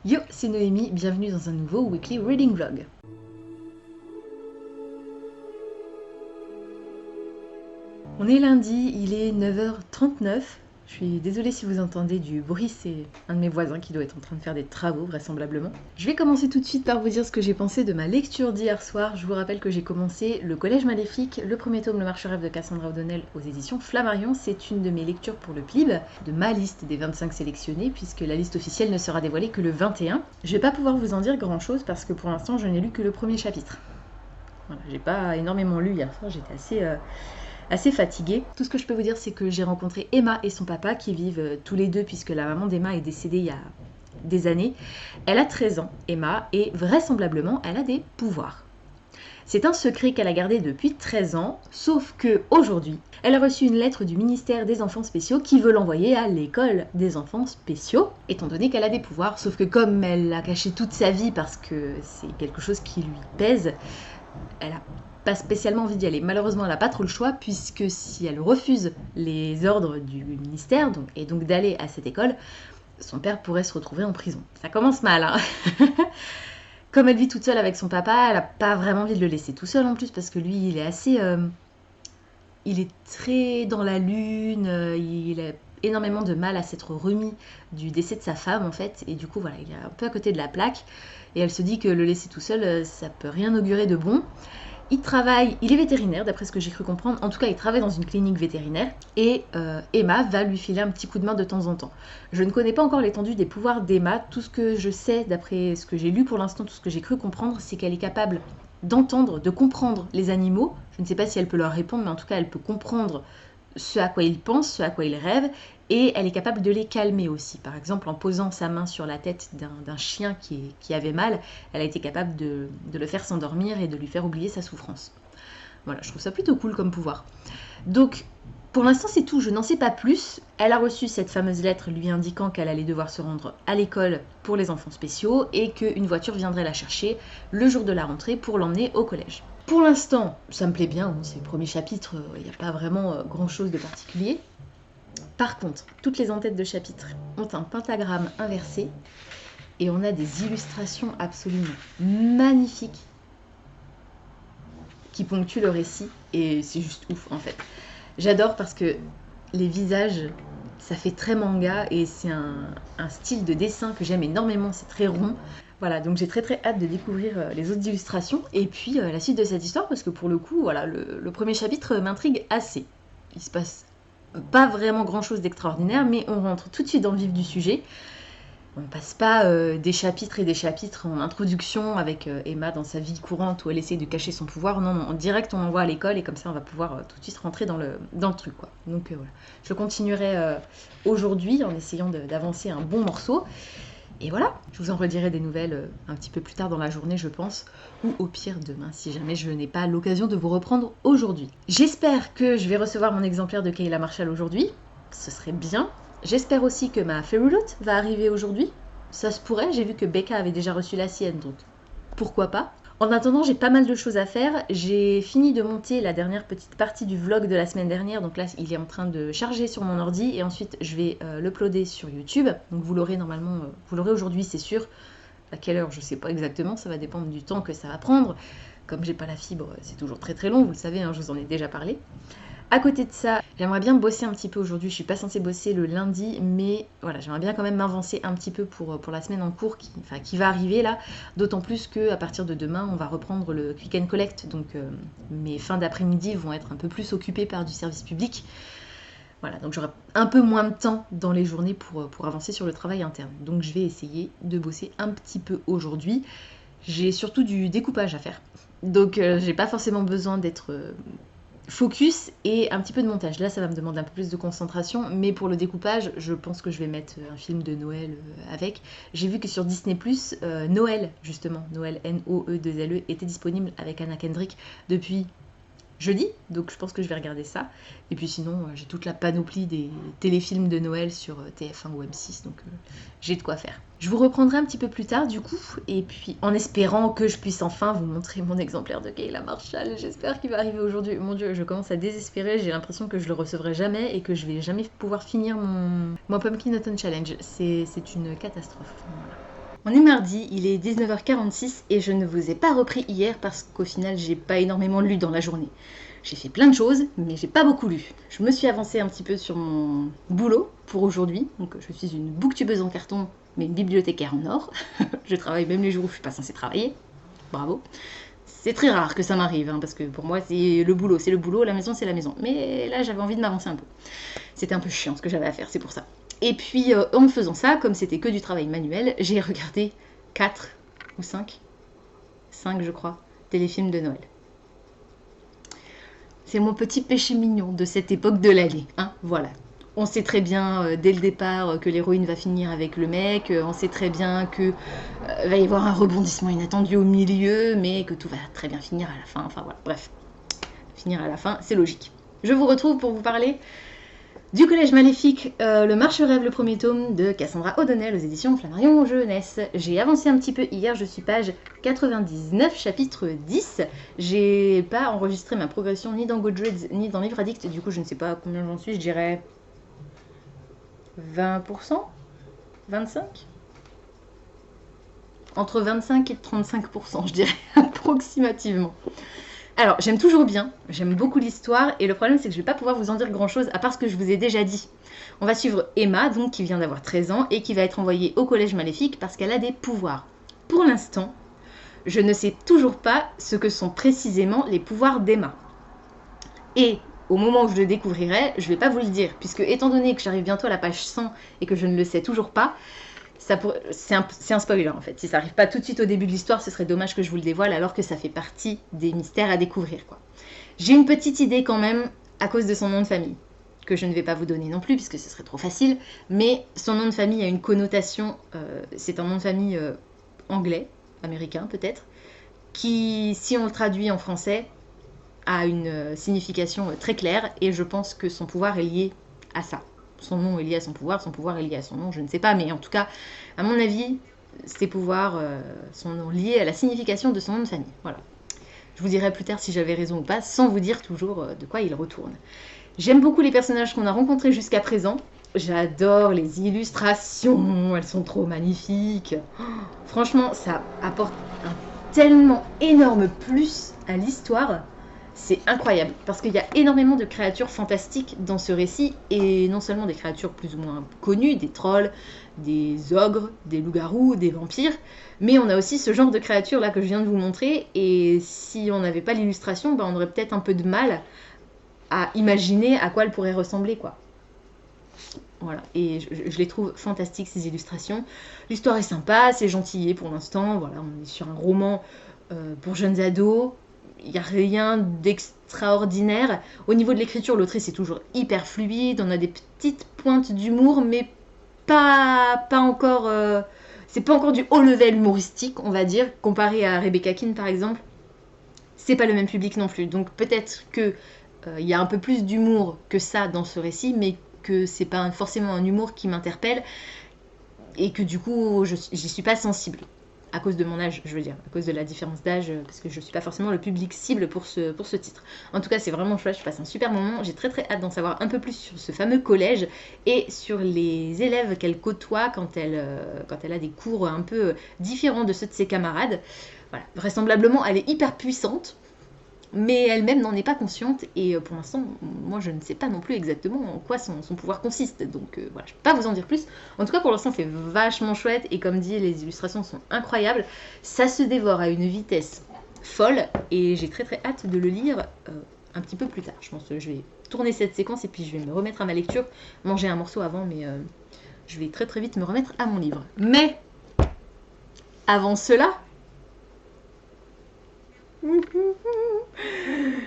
Yo, c'est Noémie, bienvenue dans un nouveau Weekly Reading Vlog. On est lundi, il est 9h39. Je suis désolée si vous entendez du bruit, c'est un de mes voisins qui doit être en train de faire des travaux vraisemblablement. Je vais commencer tout de suite par vous dire ce que j'ai pensé de ma lecture d'hier soir. Je vous rappelle que j'ai commencé Le Collège Maléfique, le premier tome Le Marche-rêve de Cassandra O'Donnell aux éditions Flammarion. C'est une de mes lectures pour le PLIB, de ma liste des 25 sélectionnés, puisque la liste officielle ne sera dévoilée que le 21. Je vais pas pouvoir vous en dire grand chose parce que pour l'instant je n'ai lu que le premier chapitre. Voilà, j'ai pas énormément lu hier soir, j'étais assez fatiguée. Tout ce que je peux vous dire, c'est que j'ai rencontré Emma et son papa qui vivent tous les deux, puisque la maman d'Emma est décédée il y a des années. Elle a 13 ans, Emma, et vraisemblablement, elle a des pouvoirs. C'est un secret qu'elle a gardé depuis 13 ans, sauf que aujourd'hui, elle a reçu une lettre du ministère des Enfants Spéciaux qui veut l'envoyer à l'école des enfants spéciaux, étant donné qu'elle a des pouvoirs. Sauf que comme elle l'a caché toute sa vie parce que c'est quelque chose qui lui pèse, elle a pas spécialement envie d'y aller. Malheureusement, elle n'a pas trop le choix, puisque si elle refuse les ordres du ministère, et donc d'aller à cette école, son père pourrait se retrouver en prison. Ça commence mal, hein. Comme elle vit toute seule avec son papa, elle n'a pas vraiment envie de le laisser tout seul en plus, parce que lui, il est assez... il est très dans la lune, il a énormément de mal à s'être remis du décès de sa femme, en fait, et du coup, voilà, il est un peu à côté de la plaque, et elle se dit que le laisser tout seul, ça peut rien augurer de bon. Il travaille, il est vétérinaire d'après ce que j'ai cru comprendre, en tout cas il travaille dans une clinique vétérinaire et Emma va lui filer un petit coup de main de temps en temps. Je ne connais pas encore l'étendue des pouvoirs d'Emma, tout ce que je sais d'après ce que j'ai lu pour l'instant, tout ce que j'ai cru comprendre, c'est qu'elle est capable d'entendre, de comprendre les animaux. Je ne sais pas si elle peut leur répondre, mais en tout cas elle peut comprendre ce à quoi ils pensent, ce à quoi ils rêvent, et elle est capable de les calmer aussi. Par exemple, en posant sa main sur la tête d'un chien qui avait mal, elle a été capable de le faire s'endormir et de lui faire oublier sa souffrance. Voilà, je trouve ça plutôt cool comme pouvoir. Donc, pour l'instant, c'est tout, je n'en sais pas plus. Elle a reçu cette fameuse lettre lui indiquant qu'elle allait devoir se rendre à l'école pour les enfants spéciaux et qu'une voiture viendrait la chercher le jour de la rentrée pour l'emmener au collège. Pour l'instant, ça me plaît bien, c'est le premier chapitre, il n'y a pas vraiment grand-chose de particulier. Par contre, toutes les en-têtes de chapitres ont un pentagramme inversé et on a des illustrations absolument magnifiques qui ponctuent le récit et c'est juste ouf en fait. J'adore parce que les visages, ça fait très manga et c'est un style de dessin que j'aime énormément, c'est très rond. Voilà, donc j'ai très hâte de découvrir les autres illustrations et puis la suite de cette histoire parce que pour le coup, voilà, le premier chapitre m'intrigue assez. Il se passe pas vraiment grand chose d'extraordinaire, mais on rentre tout de suite dans le vif du sujet. On passe pas des chapitres et des chapitres en introduction avec Emma dans sa vie courante où elle essaie de cacher son pouvoir. Non, en direct on l'envoie à l'école et comme ça on va pouvoir tout de suite rentrer dans le truc, quoi. Donc voilà, je continuerai aujourd'hui en essayant d'avancer un bon morceau. Et voilà, je vous en redirai des nouvelles un petit peu plus tard dans la journée, je pense, ou au pire demain, si jamais je n'ai pas l'occasion de vous reprendre aujourd'hui. J'espère que je vais recevoir mon exemplaire de Kayla Marshall aujourd'hui, ce serait bien. J'espère aussi que ma Fairyloot va arriver aujourd'hui, ça se pourrait, j'ai vu que Becca avait déjà reçu la sienne, donc pourquoi pas. En attendant, j'ai pas mal de choses à faire. J'ai fini de monter la dernière petite partie du vlog de la semaine dernière. Donc là, il est en train de charger sur mon ordi. Et ensuite, je vais l'uploader sur YouTube. Donc vous l'aurez normalement, vous l'aurez aujourd'hui, c'est sûr. À quelle heure, je sais pas exactement. Ça va dépendre du temps que ça va prendre. Comme j'ai pas la fibre, c'est toujours très long. Vous le savez, hein, je vous en ai déjà parlé. À côté de ça, j'aimerais bien bosser un petit peu aujourd'hui. Je suis pas censée bosser le lundi, mais voilà, j'aimerais bien quand même m'avancer un petit peu pour la semaine en cours qui va arriver là. D'autant plus qu'à partir de demain, on va reprendre le Click and Collect. Donc mes fins d'après-midi vont être un peu plus occupées par du service public. Voilà, donc j'aurai un peu moins de temps dans les journées pour avancer sur le travail interne. Donc je vais essayer de bosser un petit peu aujourd'hui. J'ai surtout du découpage à faire. Donc j'ai pas forcément besoin d'être... focus et un petit peu de montage. Là, ça va me demander un peu plus de concentration, mais pour le découpage, je pense que je vais mettre un film de Noël avec. J'ai vu que sur Disney+, Noël, justement, Noël, N-O-E-2-L-E, était disponible avec Anna Kendrick depuis jeudi, donc je pense que je vais regarder ça. Et puis sinon, j'ai toute la panoplie des téléfilms de Noël sur TF1 ou M6, donc j'ai de quoi faire. Je vous reprendrai un petit peu plus tard du coup, et puis en espérant que je puisse enfin vous montrer mon exemplaire de Kayla Marshall. J'espère qu'il va arriver aujourd'hui. Mon Dieu, je commence à désespérer, j'ai l'impression que je le recevrai jamais et que je vais jamais pouvoir finir mon Pumpkin Autumn Challenge. C'est une catastrophe. Voilà. On est mardi, il est 19h46 et je ne vous ai pas repris hier parce qu'au final j'ai pas énormément lu dans la journée. J'ai fait plein de choses, mais j'ai pas beaucoup lu. Je me suis avancée un petit peu sur mon boulot pour aujourd'hui. Donc je suis une booktubeuse en carton, mais une bibliothécaire en or. Je travaille même les jours où je suis pas censée travailler. Bravo. C'est très rare que ça m'arrive, hein, parce que pour moi c'est le boulot, la maison c'est la maison. Mais là j'avais envie de m'avancer un peu. C'était un peu chiant ce que j'avais à faire, c'est pour ça. Et puis en faisant ça, comme c'était que du travail manuel, j'ai regardé 4 ou 5 je crois, téléfilms de Noël. C'est mon petit péché mignon de cette époque de l'année, hein, voilà. On sait très bien dès le départ que l'héroïne va finir avec le mec, on sait très bien que va y avoir un rebondissement inattendu au milieu, mais que tout va très bien finir à la fin, enfin voilà, bref. Finir à la fin, c'est logique. Je vous retrouve pour vous parler du Collège Maléfique, le Marche-Rêve, le premier tome de Cassandra O'Donnell aux éditions Flammarion Jeunesse. J'ai avancé un petit peu hier, je suis page 99, chapitre 10. J'ai pas enregistré ma progression ni dans Goodreads ni dans Livre Addict, du coup je ne sais pas combien j'en suis, je dirais 20%, 25%, entre 25 et 35%, je dirais approximativement. Alors, j'aime toujours bien, j'aime beaucoup l'histoire, et le problème c'est que je ne vais pas pouvoir vous en dire grand chose à part ce que je vous ai déjà dit. On va suivre Emma, donc qui vient d'avoir 13 ans, et qui va être envoyée au Collège Maléfique parce qu'elle a des pouvoirs. Pour l'instant, je ne sais toujours pas ce que sont précisément les pouvoirs d'Emma. Et au moment où je le découvrirai, je ne vais pas vous le dire, puisque étant donné que j'arrive bientôt à la page 100 et que je ne le sais toujours pas, c'est un spoiler en fait. Si ça n'arrive pas tout de suite au début de l'histoire, ce serait dommage que je vous le dévoile alors que ça fait partie des mystères à découvrir, quoi. J'ai une petite idée quand même à cause de son nom de famille, que je ne vais pas vous donner non plus puisque ce serait trop facile, mais son nom de famille a une connotation, c'est un nom de famille anglais, américain peut-être, qui, si on le traduit en français, a une signification très claire et je pense que son pouvoir est lié à ça. Son nom est lié à son pouvoir est lié à son nom, je ne sais pas, mais en tout cas, à mon avis, ses pouvoirs sont liés à la signification de son nom de famille. Voilà. Je vous dirai plus tard si j'avais raison ou pas, sans vous dire toujours de quoi il retourne. J'aime beaucoup les personnages qu'on a rencontrés jusqu'à présent. J'adore les illustrations, elles sont trop magnifiques. Franchement, ça apporte un tellement énorme plus à l'histoire. C'est incroyable, parce qu'il y a énormément de créatures fantastiques dans ce récit, et non seulement des créatures plus ou moins connues, des trolls, des ogres, des loups-garous, des vampires, mais on a aussi ce genre de créatures là que je viens de vous montrer, et si on n'avait pas l'illustration, on aurait peut-être un peu de mal à imaginer à quoi elles pourraient ressembler, quoi. Voilà, et je les trouve fantastiques ces illustrations. L'histoire est sympa, c'est gentillet pour l'instant, voilà, on est sur un roman pour jeunes ados. Il n'y a rien d'extraordinaire. Au niveau de l'écriture, l'autrice est toujours hyper fluide. On a des petites pointes d'humour, mais pas encore... c'est pas encore du haut level humoristique, on va dire, comparé à Rebecca Keane, par exemple. C'est pas le même public non plus. Donc peut-être qu'il y a un peu plus d'humour que ça dans ce récit, mais que c'est pas forcément un humour qui m'interpelle. Et que du coup, j'y suis pas sensible. À cause de mon âge, je veux dire, à cause de la différence d'âge, parce que je ne suis pas forcément le public cible pour ce titre. En tout cas, c'est vraiment chouette, je passe un super moment, j'ai très très hâte d'en savoir un peu plus sur ce fameux collège et sur les élèves qu'elle côtoie quand elle a des cours un peu différents de ceux de ses camarades. Voilà, vraisemblablement, elle est hyper puissante, mais elle-même n'en est pas consciente, et pour l'instant, moi je ne sais pas non plus exactement en quoi son pouvoir consiste, donc voilà, je ne peux pas vous en dire plus. En tout cas, pour l'instant, c'est vachement chouette, et comme dit, les illustrations sont incroyables, ça se dévore à une vitesse folle, et j'ai très très hâte de le lire un petit peu plus tard. Je pense que je vais tourner cette séquence, et puis je vais me remettre à ma lecture, manger un morceau avant, mais je vais très très vite me remettre à mon livre. Mais, avant cela...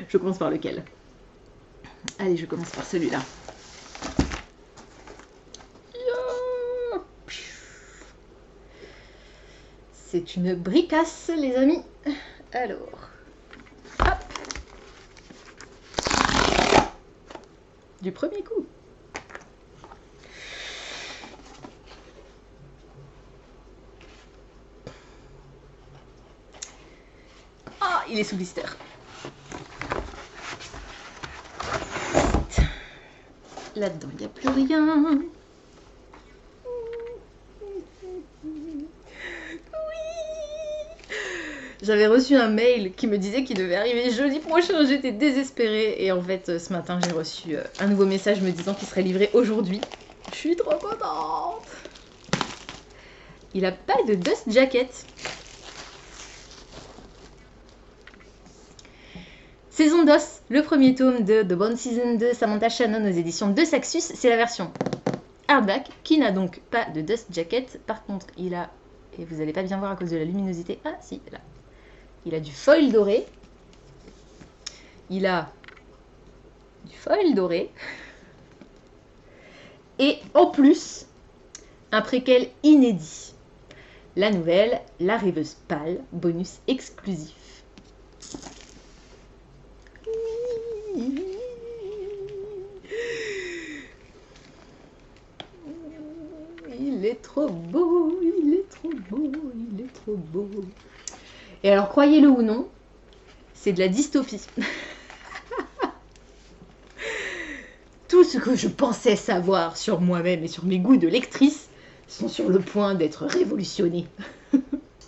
Je commence par lequel? Allez, je commence par celui-là. C'est une bricasse, les amis. Alors, hop. Du premier coup. Ah, il est sous blister. Là-dedans, il n'y a plus rien. J'avais reçu un mail qui me disait qu'il devait arriver jeudi prochain, j'étais désespérée. Et en fait, ce matin, j'ai reçu un nouveau message me disant qu'il serait livré aujourd'hui. Je suis trop contente. Il a pas de dust jacket. Saison d'os, le premier tome de The Bone Season de Samantha Shannon aux éditions de Saxus, c'est la version hardback qui n'a donc pas de dust jacket. Par contre, il a, et vous n'allez pas bien voir à cause de la luminosité, ah si, là, il a du foil doré. Il a du foil doré. Et en plus, un préquel inédit. La nouvelle, La Rêveuse Pâle, bonus exclusif. Il est trop beau, il est trop beau, il est trop beau. Et alors, croyez-le ou non, c'est de la dystopie. Tout ce que je pensais savoir sur moi-même et sur mes goûts de lectrice sont sur le point d'être révolutionnés.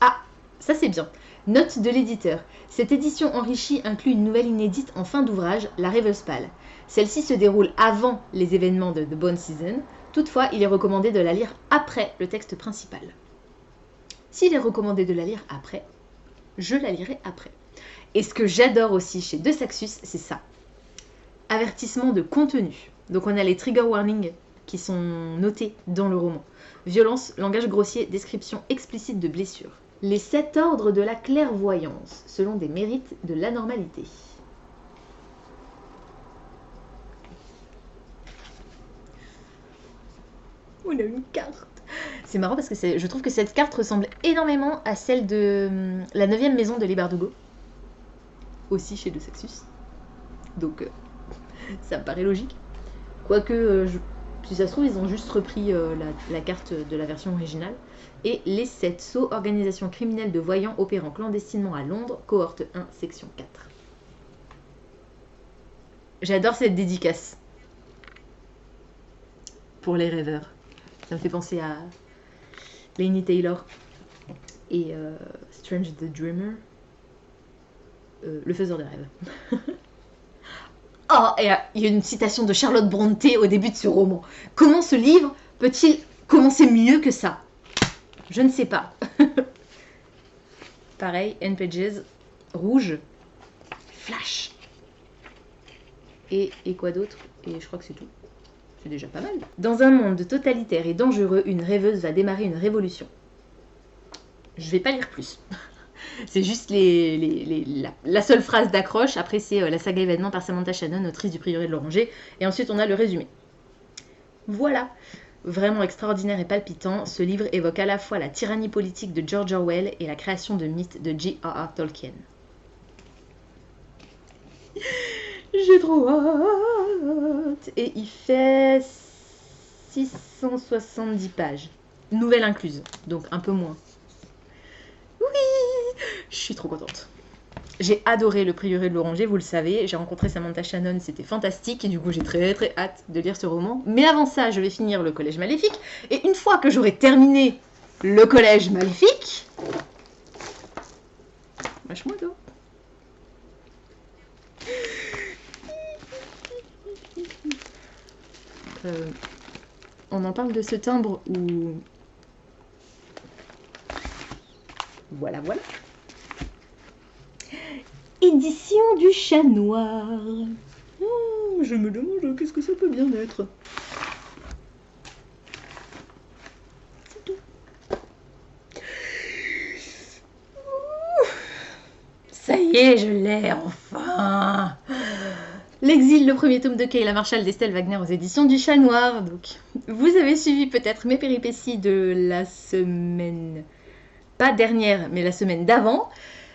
Ah, ça c'est bien. Note de l'éditeur. Cette édition enrichie inclut une nouvelle inédite en fin d'ouvrage, La Rêveuse Pâle. Celle-ci se déroule avant les événements de The Bone Season. Toutefois, il est recommandé de la lire après le texte principal. S'il est recommandé de la lire après, je la lirai après. Et ce que j'adore aussi chez De Saxus, c'est ça. Avertissement de contenu. Donc on a les trigger warnings qui sont notés dans le roman. Violence, langage grossier, description explicite de blessures. Les 7 ordres de la clairvoyance, selon des mérites de l'anormalité. On a une carte. C'est marrant parce que je trouve que cette carte ressemble énormément à celle de la 9e maison de Les Bardugo. Aussi chez De Saxus. Donc ça me paraît logique. Quoique, si ça se trouve, ils ont juste repris la carte de la version originale. Et les 7 sceaux, organisation criminelle de voyants opérant clandestinement à Londres, cohorte 1, section 4. J'adore cette dédicace. Pour les rêveurs. Ça me fait penser à Laini Taylor et Strange the Dreamer. Le faiseur de rêves. Oh, et il y a une citation de Charlotte Brontë au début de ce roman. Comment ce livre peut-il commencer mieux que ça? Je ne sais pas. Pareil, N-Pages, rouge, flash. Et quoi d'autre? Et je crois que c'est tout. C'est déjà pas mal. Dans un monde totalitaire et dangereux, une rêveuse va démarrer une révolution. Je vais pas lire plus. C'est juste la seule phrase d'accroche. Après, c'est la saga événement par Samantha Shannon, autrice du Prieuré de l'Oranger. Et ensuite, on a le résumé. Voilà. Vraiment extraordinaire et palpitant, ce livre évoque à la fois la tyrannie politique de George Orwell et la création de mythes de J.R.R. Tolkien. J'ai trop hâte. Et il fait 670 pages. Nouvelle incluse, donc un peu moins. Oui, je suis trop contente. J'ai adoré le Prieuré de l'Oranger, vous le savez. J'ai rencontré Samantha Shannon, c'était fantastique. Et du coup, j'ai très très hâte de lire ce roman. Mais avant ça, je vais finir le Collège Maléfique. Et une fois que j'aurai terminé le Collège Maléfique... Lâche-moi d'eau. On en parle de ce timbre où... Voilà, voilà. Édition du Chat Noir. Oh, je me demande qu'est-ce que ça peut bien être. C'est tout. Ça y est, je l'ai enfin. L'exil, le premier tome de Kayla Marshall d'Estelle Wagner aux éditions du Chat Noir. Donc, vous avez suivi peut-être mes péripéties de la semaine... Pas dernière, mais la semaine d'avant,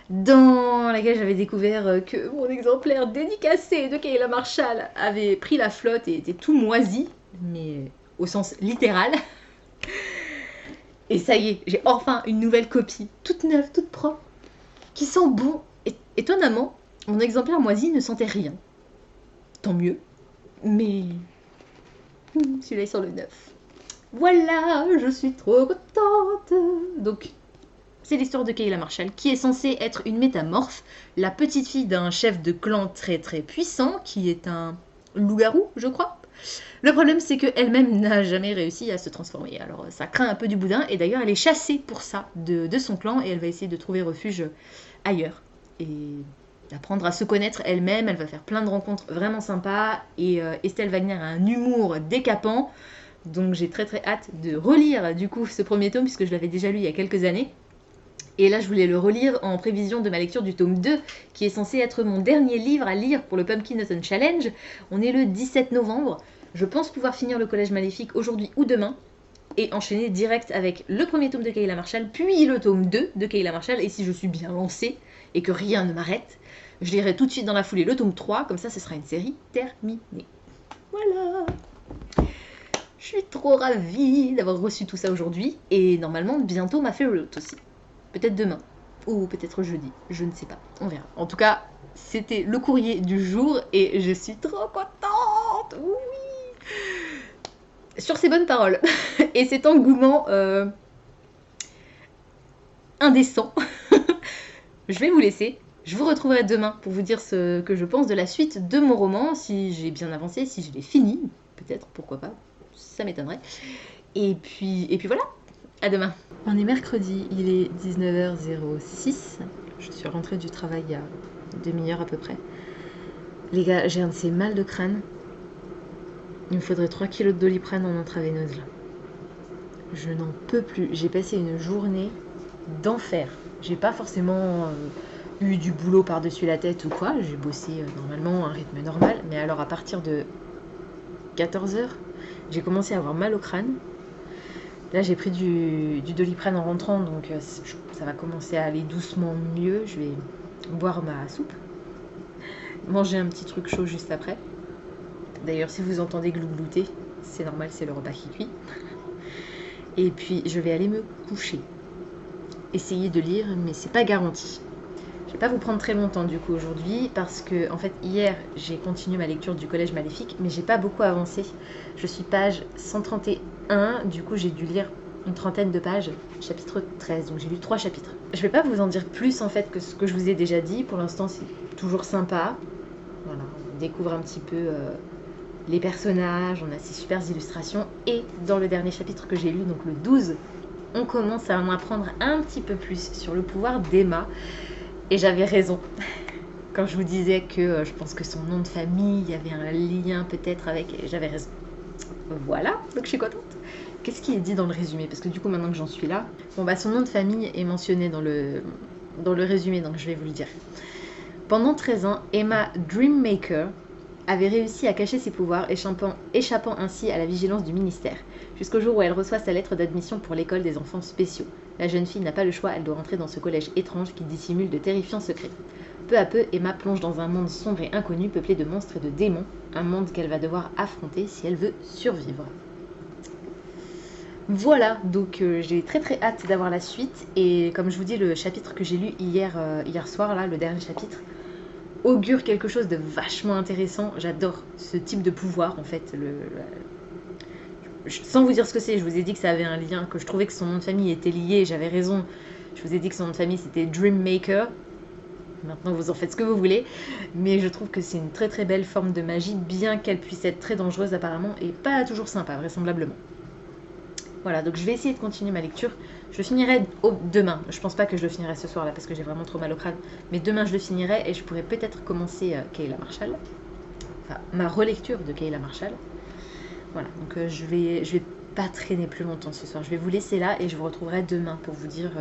dans laquelle j'avais découvert que mon exemplaire dédicacé de Kayla Marshall avait pris la flotte et était tout moisi, mais au sens littéral. Et ça y est, j'ai enfin une nouvelle copie, toute neuve, toute propre, qui sent bon. Et étonnamment, mon exemplaire moisi ne sentait rien. Tant mieux, mais celui-là il sent le neuf. Voilà, je suis trop contente. Donc, C'est l'histoire de Kayla Marshall, qui est censée être une métamorphe, la petite fille d'un chef de clan très très puissant, qui est un loup-garou, je crois. Le problème, c'est qu'elle-même n'a jamais réussi à se transformer. Alors, ça craint un peu du boudin, et d'ailleurs, elle est chassée pour ça de son clan, et elle va essayer de trouver refuge ailleurs. Et d'apprendre à se connaître elle-même, elle va faire plein de rencontres vraiment sympas, et Estelle Wagner a un humour décapant, donc j'ai très très hâte de relire du coup ce premier tome, puisque je l'avais déjà lu il y a quelques années. Et là, je voulais le relire en prévision de ma lecture du tome 2, qui est censé être mon dernier livre à lire pour le Pumpkin Autumn Challenge. On est le 17 novembre. Je pense pouvoir finir le Collège Maléfique aujourd'hui ou demain, et enchaîner direct avec le premier tome de Kayla Marshall, puis le tome 2 de Kayla Marshall. Et si je suis bien lancée, et que rien ne m'arrête, je lirai tout de suite dans la foulée le tome 3, comme ça ce sera une série terminée. Voilà. Je suis trop ravie d'avoir reçu tout ça aujourd'hui, et normalement bientôt ma favorite aussi. Peut-être demain, ou peut-être jeudi, je ne sais pas, on verra. En tout cas, c'était le courrier du jour, et je suis trop contente, oui. Sur ces bonnes paroles, et cet engouement indécent, je vais vous laisser. Je vous retrouverai demain pour vous dire ce que je pense de la suite de mon roman, si j'ai bien avancé, si je l'ai fini, peut-être, pourquoi pas, ça m'étonnerait. Et puis voilà, à demain. On est mercredi, il est 19h06. Je suis rentrée du travail il y a une demi-heure à peu près. Les gars, j'ai un de ces mal de crâne. Il me faudrait 3 kilos de Doliprane en intraveineuse là. Je n'en peux plus. J'ai passé une journée d'enfer. J'ai pas forcément eu du boulot par-dessus la tête ou quoi. J'ai bossé normalement à un rythme normal. Mais alors à partir de 14h, j'ai commencé à avoir mal au crâne. Là, j'ai pris du Doliprane en rentrant, donc ça va commencer à aller doucement mieux. Je vais boire ma soupe, manger un petit truc chaud juste après. D'ailleurs, si vous entendez glouglouter, c'est normal, c'est le repas qui cuit. Et puis, je vais aller me coucher. Essayer de lire, mais c'est pas garanti. Je vais pas vous prendre très longtemps du coup aujourd'hui, parce que en fait hier j'ai continué ma lecture du Collège Maléfique, mais j'ai pas beaucoup avancé. Je suis page 131, du coup j'ai dû lire une trentaine de pages, chapitre 13, donc j'ai lu 3 chapitres. Je vais pas vous en dire plus en fait que ce que je vous ai déjà dit. Pour l'instant c'est toujours sympa. Voilà, on découvre un petit peu les personnages, on a ces super illustrations, et dans le dernier chapitre que j'ai lu, donc le 12, on commence à en apprendre un petit peu plus sur le pouvoir d'Emma. Et j'avais raison quand je vous disais que je pense que son nom de famille, il y avait un lien peut-être avec... J'avais raison. Voilà, donc je suis contente. Qu'est-ce qui est dit dans le résumé? Parce que du coup, maintenant que j'en suis là... Bon, bah son nom de famille est mentionné dans le résumé, donc je vais vous le dire. Pendant 13 ans, Emma Dreammaker avait réussi à cacher ses pouvoirs, échappant ainsi à la vigilance du ministère, jusqu'au jour où elle reçoit sa lettre d'admission pour l'école des enfants spéciaux. La jeune fille n'a pas le choix, elle doit entrer dans ce collège étrange qui dissimule de terrifiants secrets. Peu à peu, Emma plonge dans un monde sombre et inconnu, peuplé de monstres et de démons, un monde qu'elle va devoir affronter si elle veut survivre. Voilà, donc j'ai très très hâte d'avoir la suite, et comme je vous dis, le chapitre que j'ai lu hier soir, là, le dernier chapitre, augure quelque chose de vachement intéressant. J'adore ce type de pouvoir en fait. Sans vous dire ce que c'est, je vous ai dit que ça avait un lien, que je trouvais que son nom de famille était lié, j'avais raison. Je vous ai dit que son nom de famille c'était Dreammaker. Maintenant vous en faites ce que vous voulez, mais je trouve que c'est une très très belle forme de magie, bien qu'elle puisse être très dangereuse apparemment, et pas toujours sympa vraisemblablement. Voilà, donc je vais essayer de continuer ma lecture. Je le finirai demain. Je pense pas que je le finirai ce soir là parce que j'ai vraiment trop mal au crâne. Mais demain je le finirai et je pourrai peut-être commencer Kayla Marshall. Enfin, ma relecture de Kayla Marshall. Voilà, donc je vais pas traîner plus longtemps ce soir. Je vais vous laisser là et je vous retrouverai demain pour vous dire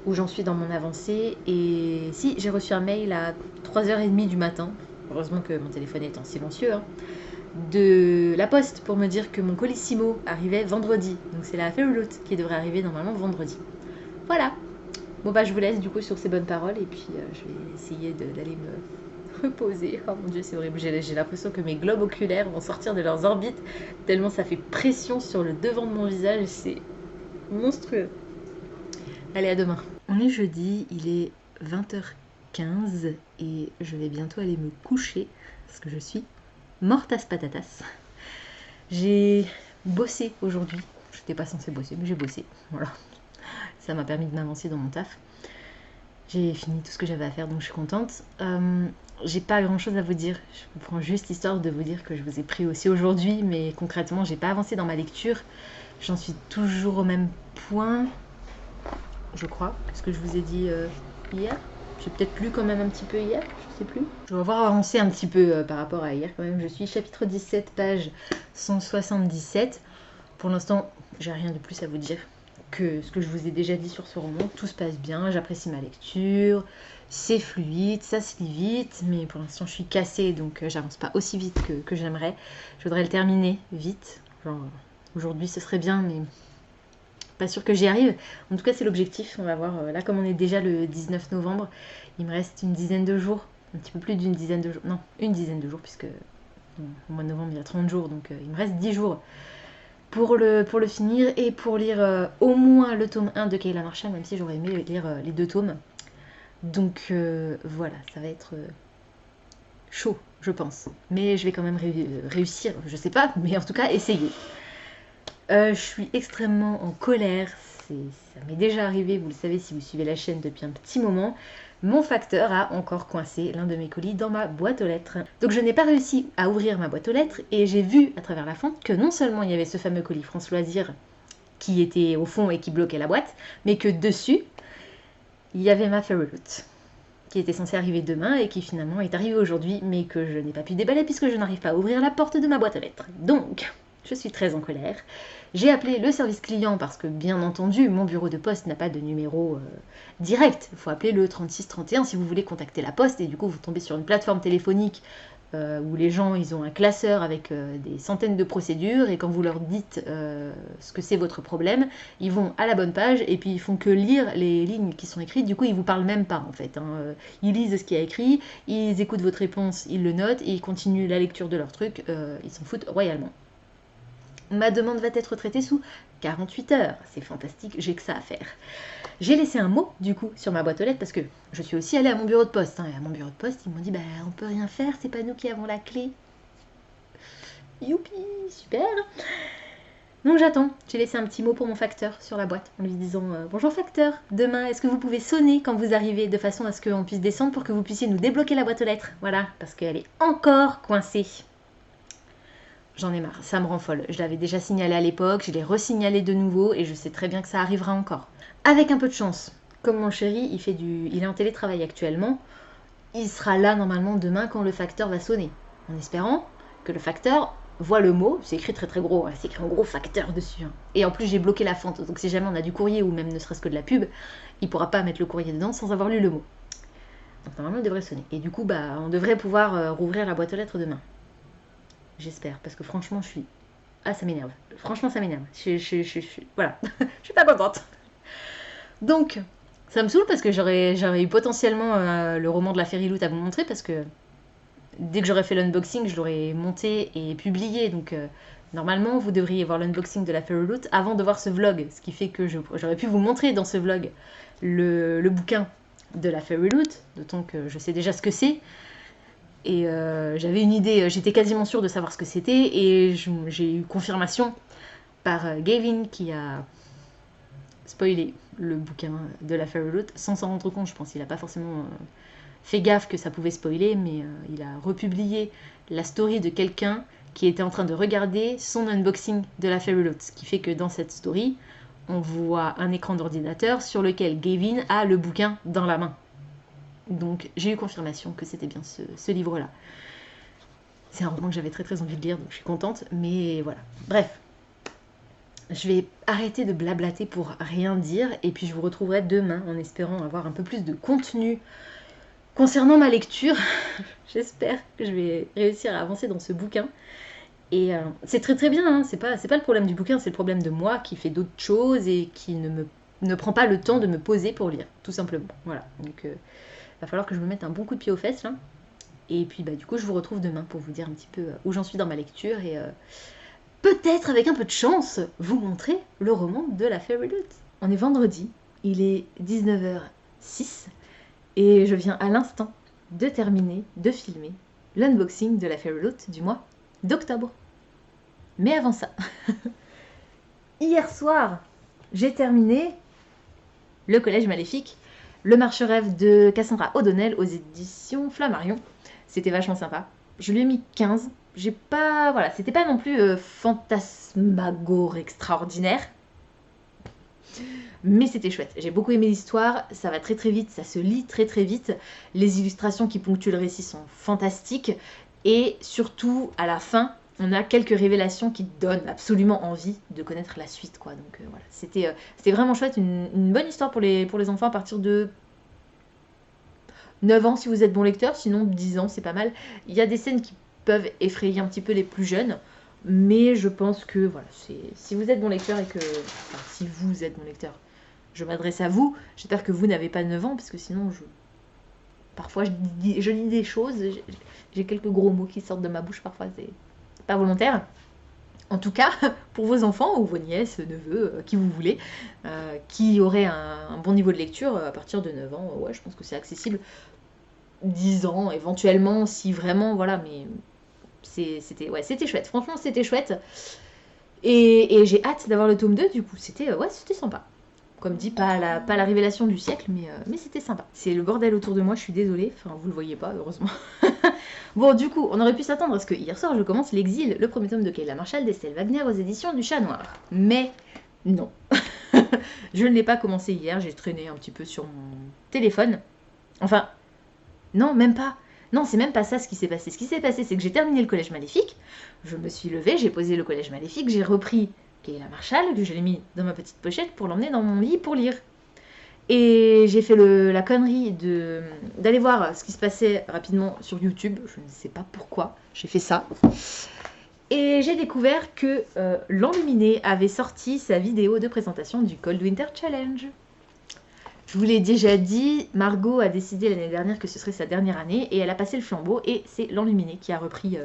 où j'en suis dans mon avancée. Et si, j'ai reçu un mail à 3h30 du matin. Heureusement que mon téléphone est en silencieux, hein, de la poste pour me dire que mon colissimo arrivait vendredi. Donc c'est la Fairyloot qui devrait arriver normalement vendredi. Voilà. Bon bah je vous laisse du coup sur ces bonnes paroles et puis je vais essayer d'aller me reposer. Oh mon dieu c'est horrible, j'ai l'impression que mes globes oculaires vont sortir de leurs orbites tellement ça fait pression sur le devant de mon visage, c'est monstrueux. Allez, à demain. On est jeudi, il est 20h15 et je vais bientôt aller me coucher parce que je suis mortas patatas. J'ai bossé aujourd'hui. Je n'étais pas censée bosser, mais j'ai bossé. Voilà. Ça m'a permis de m'avancer dans mon taf. J'ai fini tout ce que j'avais à faire, donc je suis contente. J'ai pas grand chose à vous dire. Je vous prends juste histoire de vous dire que je vous ai pris aussi aujourd'hui, mais concrètement, j'ai pas avancé dans ma lecture. J'en suis toujours au même point, je crois. Ce que je vous ai dit hier. J'ai peut-être lu quand même un petit peu hier, je sais plus. Je dois avoir avancé un petit peu par rapport à hier quand même. Je suis chapitre 17, page 177. Pour l'instant, j'ai rien de plus à vous dire que ce que je vous ai déjà dit sur ce roman. Tout se passe bien, j'apprécie ma lecture, c'est fluide, ça se lit vite, mais pour l'instant je suis cassée, donc j'avance pas aussi vite que j'aimerais. Je voudrais le terminer vite. Genre, aujourd'hui ce serait bien, mais pas sûr que j'y arrive. En tout cas, c'est l'objectif. On va voir. Là, comme on est déjà le 19 novembre, il me reste une dizaine de jours. Un petit peu plus d'une dizaine de jours. Non, une dizaine de jours, puisque au mois de novembre, il y a 30 jours. Donc, il me reste 10 jours pour le finir et pour lire au moins le tome 1 de Kayla Marshall, même si j'aurais aimé lire les 2 tomes. Donc, voilà, ça va être chaud, je pense. Mais je vais quand même réussir. Je sais pas, mais en tout cas, essayer. Je suis extrêmement en colère, ça m'est déjà arrivé, vous le savez si vous suivez la chaîne depuis un petit moment. Mon facteur a encore coincé l'un de mes colis dans ma boîte aux lettres. Donc je n'ai pas réussi à ouvrir ma boîte aux lettres et j'ai vu à travers la fente que non seulement il y avait ce fameux colis France Loisirs qui était au fond et qui bloquait la boîte, mais que dessus, il y avait ma Fairyloot qui était censée arriver demain et qui finalement est arrivée aujourd'hui, mais que je n'ai pas pu déballer puisque je n'arrive pas à ouvrir la porte de ma boîte aux lettres. Donc, je suis très en colère. J'ai appelé le service client parce que, bien entendu, mon bureau de poste n'a pas de numéro direct. Il faut appeler le 3631 si vous voulez contacter la poste. Et du coup, vous tombez sur une plateforme téléphonique où les gens, ils ont un classeur avec des centaines de procédures. Et quand vous leur dites ce que c'est votre problème, ils vont à la bonne page et puis ils font que lire les lignes qui sont écrites. Du coup, ils vous parlent même pas, en fait. Ils lisent ce qui a écrit, ils écoutent votre réponse, ils le notent et ils continuent la lecture de leur truc. Ils s'en foutent royalement. Ma demande va être traitée sous 48 heures. C'est fantastique, j'ai que ça à faire. J'ai laissé un mot, du coup, sur ma boîte aux lettres parce que je suis aussi allée à mon bureau de poste. Et à mon bureau de poste, ils m'ont dit, on peut rien faire, c'est pas nous qui avons la clé. Youpi, super. Donc j'attends. J'ai laissé un petit mot pour mon facteur sur la boîte en lui disant bonjour facteur, demain, est-ce que vous pouvez sonner quand vous arrivez de façon à ce qu'on puisse descendre pour que vous puissiez nous débloquer la boîte aux lettres. Voilà, parce qu'elle est encore coincée. J'en ai marre, ça me rend folle. Je l'avais déjà signalé à l'époque, je l'ai resignalé de nouveau et je sais très bien que ça arrivera encore. Avec un peu de chance, comme mon chéri, il est en télétravail actuellement, il sera là normalement demain quand le facteur va sonner. En espérant que le facteur voit le mot, c'est écrit très très gros, c'est écrit en gros facteur dessus. Et en plus j'ai bloqué la fente, donc si jamais on a du courrier ou même ne serait-ce que de la pub, il pourra pas mettre le courrier dedans sans avoir lu le mot. Donc normalement il devrait sonner. Et du coup on devrait pouvoir rouvrir la boîte aux lettres demain. J'espère, parce que franchement, ça m'énerve. Franchement, ça m'énerve. Voilà, je suis pas contente. Donc, ça me saoule parce que j'aurais eu potentiellement le roman de la Fairyloot à vous montrer, parce que dès que j'aurais fait l'unboxing, je l'aurais monté et publié. Donc, normalement, vous devriez voir l'unboxing de la Fairyloot avant de voir ce vlog. Ce qui fait que j'aurais pu vous montrer dans ce vlog le bouquin de la Fairyloot, d'autant que je sais déjà ce que c'est. Et j'avais une idée, j'étais quasiment sûre de savoir ce que c'était, et j'ai eu confirmation par Gavin qui a spoilé le bouquin de la Fairyloot sans s'en rendre compte, je pense. Il n'a pas forcément fait gaffe que ça pouvait spoiler, mais il a republié la story de quelqu'un qui était en train de regarder son unboxing de la Fairyloot. Ce qui fait que dans cette story, on voit un écran d'ordinateur sur lequel Gavin a le bouquin dans la main. Donc j'ai eu confirmation que c'était bien ce livre-là. C'est un roman que j'avais très très envie de lire, donc je suis contente, mais voilà. Bref, je vais arrêter de blablater pour rien dire, et puis je vous retrouverai demain en espérant avoir un peu plus de contenu concernant ma lecture. J'espère que je vais réussir à avancer dans ce bouquin. Et c'est très très bien, hein. C'est pas le problème du bouquin, c'est le problème de moi qui fait d'autres choses et qui ne prend pas le temps de me poser pour lire, tout simplement. Voilà, donc... va falloir que je me mette un bon coup de pied aux fesses là. Et puis du coup je vous retrouve demain pour vous dire un petit peu où j'en suis dans ma lecture et peut-être avec un peu de chance vous montrer le roman de la Fairyloot. On est vendredi, il est 19h06 et je viens à l'instant de terminer de filmer l'unboxing de la Fairyloot du mois d'octobre. Mais avant ça, hier soir j'ai terminé Le Collège Maléfique, Le Marche-Rêve de Cassandra O'Donnell aux éditions Flammarion. C'était vachement sympa. Je lui ai mis 15. J'ai pas... Voilà, c'était pas non plus fantasmagore extraordinaire. Mais c'était chouette. J'ai beaucoup aimé l'histoire. Ça va très très vite, ça se lit très très vite. Les illustrations qui ponctuent le récit sont fantastiques. Et surtout, à la fin, on a quelques révélations qui donnent absolument envie de connaître la suite, quoi. Donc voilà, c'était vraiment chouette, une bonne histoire pour les enfants à partir de 9 ans si vous êtes bon lecteur, sinon 10 ans c'est pas mal. Il y a des scènes qui peuvent effrayer un petit peu les plus jeunes, mais je pense que voilà, si vous êtes bon lecteur et que... Enfin, si vous êtes bon lecteur, je m'adresse à vous, j'espère que vous n'avez pas 9 ans, parce que sinon parfois je lis des choses, j'ai quelques gros mots qui sortent de ma bouche parfois, c'est pas volontaire. En tout cas, pour vos enfants ou vos nièces, neveux, qui vous voulez, qui auraient un bon niveau de lecture à partir de 9 ans, ouais, je pense que c'est accessible. 10 ans éventuellement, si vraiment, voilà, mais c'était chouette. Franchement, c'était chouette. Et j'ai hâte d'avoir le tome 2, du coup, c'était sympa. Comme dit, pas la révélation du siècle, mais c'était sympa. C'est le bordel autour de moi, je suis désolée. Enfin, vous le voyez pas, heureusement. Bon, du coup, on aurait pu s'attendre à ce que hier soir, je commence L'Exil, le premier tome de Kayla Marshall d'Estelle Wagner aux éditions du Chat Noir. Mais non. Je ne l'ai pas commencé hier, j'ai traîné un petit peu sur mon téléphone. Enfin, non, même pas. Non, c'est même pas ça ce qui s'est passé. Ce qui s'est passé, c'est que j'ai terminé le Collège Maléfique, je me suis levée, j'ai posé le Collège Maléfique, j'ai repris Kayla Marshall, que je l'ai mis dans ma petite pochette pour l'emmener dans mon lit pour lire. Et j'ai fait la connerie d'aller voir ce qui se passait rapidement sur YouTube. Je ne sais pas pourquoi j'ai fait ça. Et j'ai découvert que l'Enluminé avait sorti sa vidéo de présentation du Cold Winter Challenge. Je vous l'ai déjà dit, Margot a décidé l'année dernière que ce serait sa dernière année et elle a passé le flambeau et c'est l'Enluminé qui a repris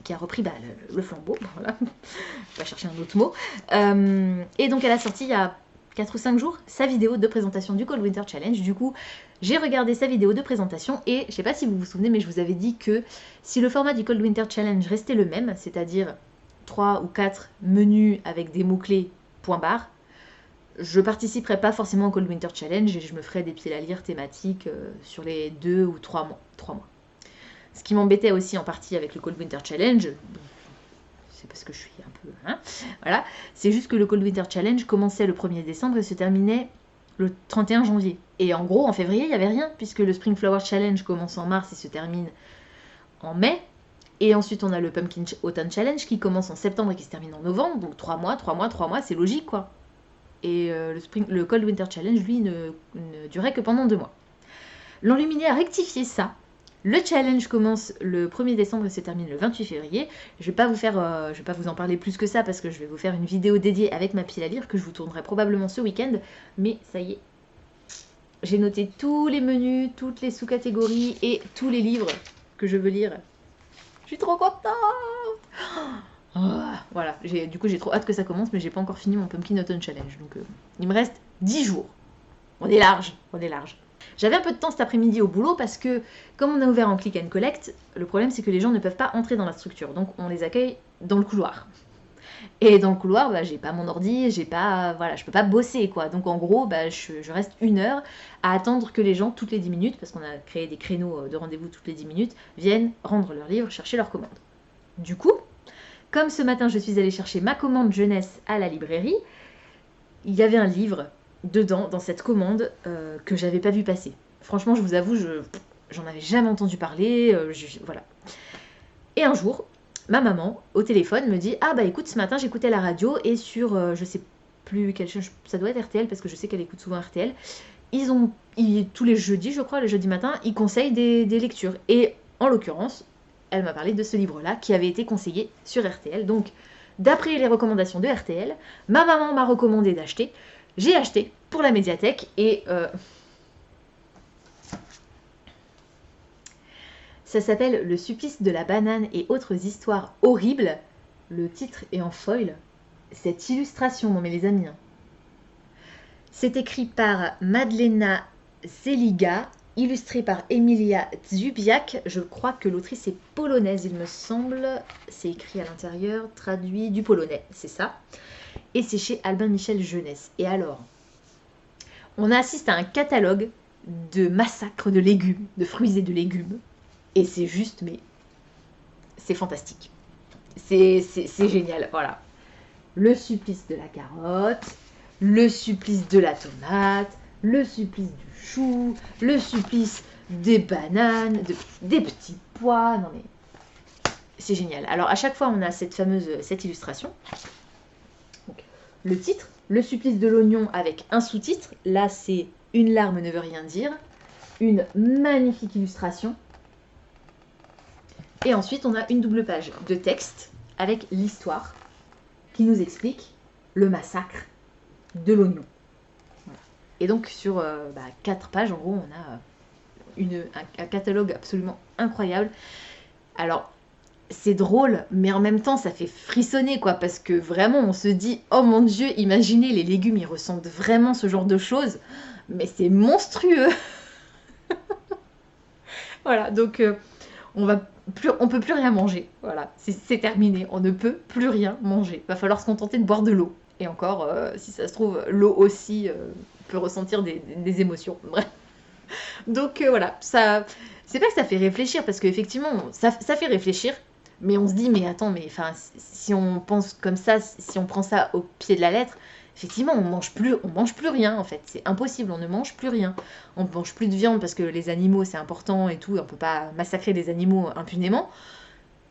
le flambeau. Voilà. Je vais pas chercher un autre mot. Et donc elle a sorti il y a 4 ou 5 jours sa vidéo de présentation du Cold Winter Challenge. Du coup, j'ai regardé sa vidéo de présentation et je sais pas si vous vous souvenez, mais je vous avais dit que si le format du Cold Winter Challenge restait le même, c'est-à-dire 3 ou 4 menus avec des mots-clés, point barre, je participerai pas forcément au Cold Winter Challenge et je me ferai des pieds à lire thématiques sur les 2 ou 3 mois. Ce qui m'embêtait aussi en partie avec le Cold Winter Challenge, c'est parce que je suis un peu... voilà, c'est juste que le Cold Winter Challenge commençait le 1er décembre et se terminait le 31 janvier. Et en gros, en février, il n'y avait rien, puisque le Spring Flower Challenge commence en mars et se termine en mai. Et ensuite, on a le Pumpkin Autumn Challenge qui commence en septembre et qui se termine en novembre. Donc 3 mois, c'est logique, quoi. Et le Cold Winter Challenge, lui, ne durait que pendant 2 mois. L'Enluminé a rectifié ça. Le challenge commence le 1er décembre et se termine le 28 février. Je vais pas vous en parler plus que ça parce que je vais vous faire une vidéo dédiée avec ma pile à lire que je vous tournerai probablement ce week-end. Mais ça y est, j'ai noté tous les menus, toutes les sous-catégories et tous les livres que je veux lire. Je suis trop contente. Voilà, du coup j'ai trop hâte que ça commence, mais j'ai pas encore fini mon Pumpkin Autumn Challenge. Donc il me reste 10 jours. On est large. J'avais un peu de temps cet après-midi au boulot parce que, comme on a ouvert en click and collect, le problème c'est que les gens ne peuvent pas entrer dans la structure. Donc on les accueille dans le couloir. Et dans le couloir, j'ai pas mon ordi, je peux pas bosser, quoi. Donc en gros, je reste 1 heure à attendre que les gens, toutes les 10 minutes, parce qu'on a créé des créneaux de rendez-vous toutes les 10 minutes, viennent rendre leur livre, chercher leur commande. Du coup, comme ce matin je suis allée chercher ma commande jeunesse à la librairie, il y avait un livre dedans, dans cette commande, que j'avais pas vu passer. Franchement, je vous avoue, j'en avais jamais entendu parler, voilà. Et un jour, ma maman, au téléphone, me dit « Ah bah écoute, ce matin, j'écoutais la radio et sur, je sais plus quelle chaîne, ça doit être RTL, parce que je sais qu'elle écoute souvent RTL, tous les jeudis, je crois, le jeudi matin, ils conseillent des lectures. Et en l'occurrence, elle m'a parlé de ce livre-là qui avait été conseillé sur RTL. Donc, d'après les recommandations de RTL, ma maman m'a recommandé d'acheter. J'ai acheté pour la médiathèque et ça s'appelle Le supplice de la banane et autres histoires horribles. Le titre est en foil. Cette illustration, non mais les amis, c'est écrit par Madlena Zeliga, illustré par Emilia Dzubiak. Je crois que l'autrice est polonaise, il me semble. C'est écrit à l'intérieur, traduit du polonais, c'est ça. Et c'est chez Albin Michel Jeunesse. Et alors, On assiste à un catalogue de massacres de légumes, de fruits et de légumes. Et c'est juste, mais c'est fantastique. C'est génial, voilà. Le supplice de la carotte, le supplice de la tomate, le supplice du chou, le supplice des bananes, des petits pois. Non mais c'est génial. Alors à chaque fois on a cette illustration. Donc, le titre, le supplice de l'oignon avec un sous-titre. Là c'est une larme ne veut rien dire. Une magnifique illustration. Et ensuite on a une double page de texte avec l'histoire qui nous explique le massacre de l'oignon. Voilà. Et donc sur 4 pages, en gros, on a un catalogue absolument incroyable. Alors, c'est drôle, mais en même temps, ça fait frissonner, quoi, parce que vraiment, on se dit, oh mon Dieu, imaginez, les légumes, ils ressentent vraiment ce genre de choses, mais c'est monstrueux. Voilà, donc on peut plus rien manger. Voilà, c'est terminé. On ne peut plus rien manger. Va falloir se contenter de boire de l'eau. Et encore, si ça se trouve, l'eau aussi peut ressentir des émotions. Bref. Donc voilà, ça, c'est pas que ça fait réfléchir, parce qu'effectivement, ça fait réfléchir. Mais on se dit, mais attends, mais enfin, si on pense comme ça, si on prend ça au pied de la lettre, effectivement, on mange plus rien en fait. C'est impossible, on ne mange plus rien. On ne mange plus de viande parce que les animaux c'est important et tout, et on peut pas massacrer des animaux impunément.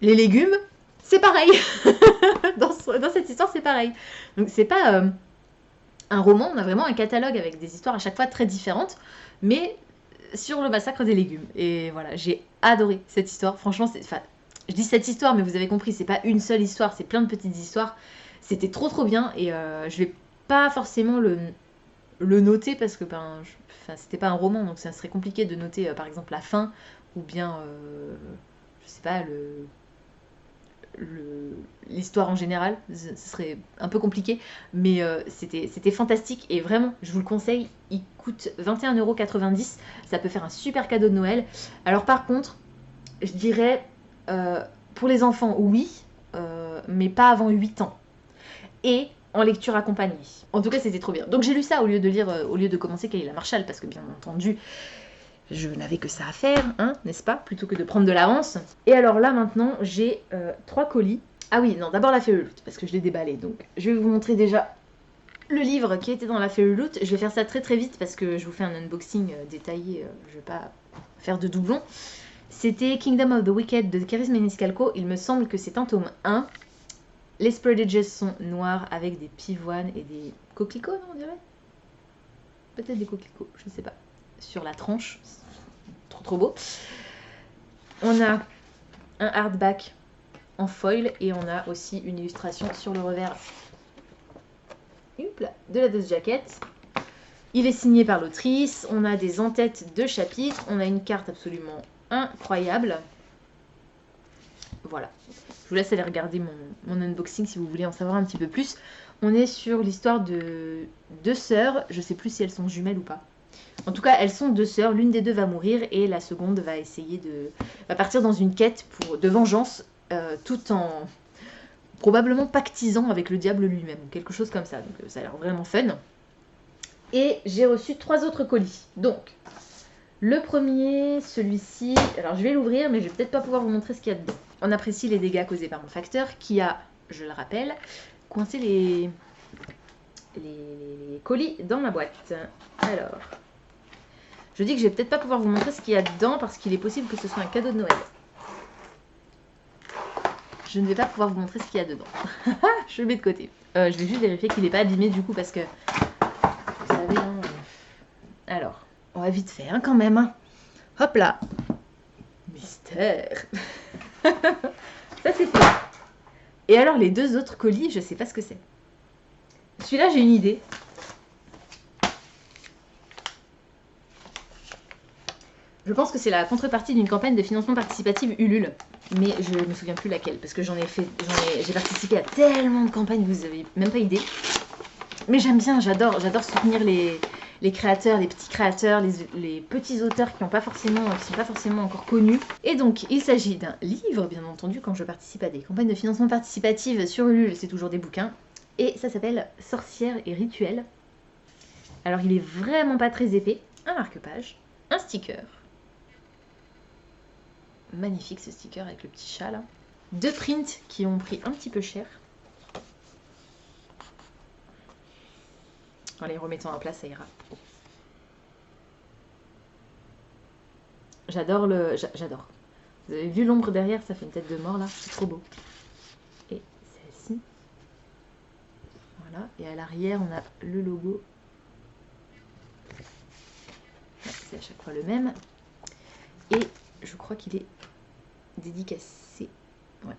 Les légumes, c'est pareil. dans cette histoire, c'est pareil. Donc c'est pas un roman, on a vraiment un catalogue avec des histoires à chaque fois très différentes, mais sur le massacre des légumes. Et voilà, j'ai adoré cette histoire. Franchement, je dis cette histoire, mais vous avez compris, c'est pas une seule histoire, c'est plein de petites histoires. C'était trop bien, et je vais pas forcément le noter parce que c'était pas un roman, donc ça serait compliqué de noter par exemple la fin ou bien je sais pas l'histoire en général, ce serait un peu compliqué, mais c'était fantastique et vraiment je vous le conseille. Il coûte 21,90 €, ça peut faire un super cadeau de Noël. Alors par contre je dirais pour les enfants oui, mais pas avant 8 ans et en lecture accompagnée. En tout cas, c'était trop bien. Donc j'ai lu ça au lieu de commencer Kayla Marshall, parce que bien entendu, je n'avais que ça à faire, hein, n'est-ce pas, plutôt que de prendre de l'avance. Et alors là, maintenant, j'ai 3 colis. Ah oui, non, d'abord la Fairyloot, parce que je l'ai déballé. Donc je vais vous montrer déjà le livre qui était dans la Fairyloot. Je vais faire ça très vite, parce que je vous fais un unboxing détaillé. Je vais pas faire de doublons. C'était Kingdom of the Wicked de Caris Maniscalco. Il me semble que c'est un tome 1. Les spreadages sont noirs avec des pivoines et des coquelicots, non, on dirait? Peut-être des coquelicots, je ne sais pas. Sur la tranche, trop beau. On a un hardback en foil et on a aussi une illustration sur le revers de la dust jacket. Il est signé par l'autrice, on a des en-têtes de chapitres, on a une carte absolument incroyable. Voilà. Je vous laisse aller regarder mon unboxing si vous voulez en savoir un petit peu plus. On est sur l'histoire de 2 sœurs. Je ne sais plus si elles sont jumelles ou pas. En tout cas, elles sont 2 sœurs. L'une des 2 va mourir et la seconde va partir dans une quête de vengeance tout en probablement pactisant avec le diable lui-même. Quelque chose comme ça. Donc ça a l'air vraiment fun. Et j'ai reçu 3 autres colis. Donc, le premier, celui-ci. Alors je vais l'ouvrir, mais je vais peut-être pas pouvoir vous montrer ce qu'il y a dedans. On apprécie les dégâts causés par mon facteur qui a, je le rappelle, coincé les colis dans ma boîte. Alors, je dis que je vais peut-être pas pouvoir vous montrer ce qu'il y a dedans parce qu'il est possible que ce soit un cadeau de Noël. Je ne vais pas pouvoir vous montrer ce qu'il y a dedans. Je le mets de côté. Je vais juste vérifier qu'il n'est pas abîmé du coup parce que, vous savez, hein, alors, on va vite faire hein, quand même. Hein. Hop là. Mystère. Ça c'est fait. Et alors les 2 autres colis, je sais pas ce que c'est. Celui-là j'ai une idée. Je pense que c'est la contrepartie d'une campagne de financement participatif Ulule. Mais je me souviens plus laquelle. Parce que j'ai participé à tellement de campagnes, vous avez même pas idée. Mais j'aime bien, j'adore soutenir les créateurs, les petits créateurs, les petits auteurs qui sont pas forcément encore connus. Et donc, il s'agit d'un livre, bien entendu, quand je participe à des campagnes de financement participatif sur Ulule, c'est toujours des bouquins. Et ça s'appelle Sorcières et rituels. Alors il est vraiment pas très épais. Un marque-page, un sticker. Magnifique ce sticker avec le petit chat là. 2 prints qui ont pris un petit peu cher. En les remettant en place, ça ira. J'adore le... J'adore. Vous avez vu l'ombre derrière, ça fait une tête de mort là, c'est trop beau. Et celle-ci. Voilà, et à l'arrière, on a le logo. C'est à chaque fois le même. Et je crois qu'il est dédicacé. Ouais.